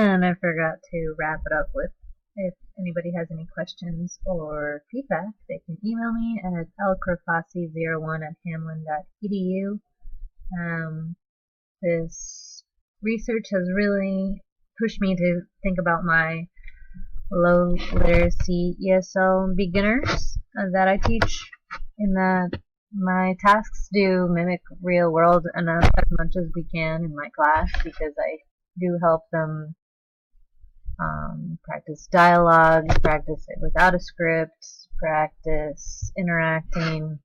And I forgot to wrap it up with, if anybody has any questions or feedback, they can email me at lcrofasi01@hamlin.edu. This research has really pushed me to think about my low literacy ESL beginners that I teach, in that my tasks do mimic real world enough as much as we can in my class, because I do help them practice dialogue, practice it without a script, practice interacting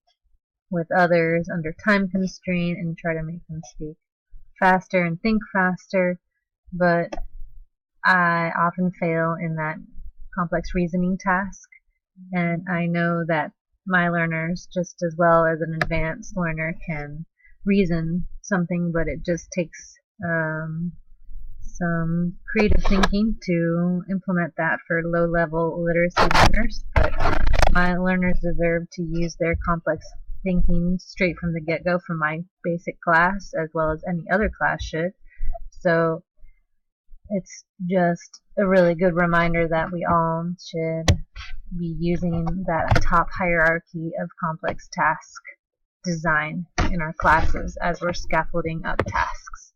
with others under time constraint, and try to make them speak faster and think faster. But I often fail in that complex reasoning task, and I know that my learners, just as well as an advanced learner, can reason something, but it just takes some creative thinking to implement that for low-level literacy learners. But my learners deserve to use their complex thinking straight from the get-go from my basic class, as well as any other class should. So it's just a really good reminder that we all should be using that top hierarchy of complex task design in our classes as we're scaffolding up tasks.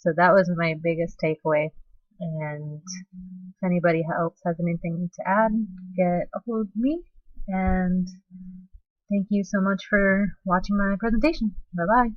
So that was my biggest takeaway. And if anybody else has anything to add, get a hold of me. And thank you so much for watching my presentation. Bye-bye.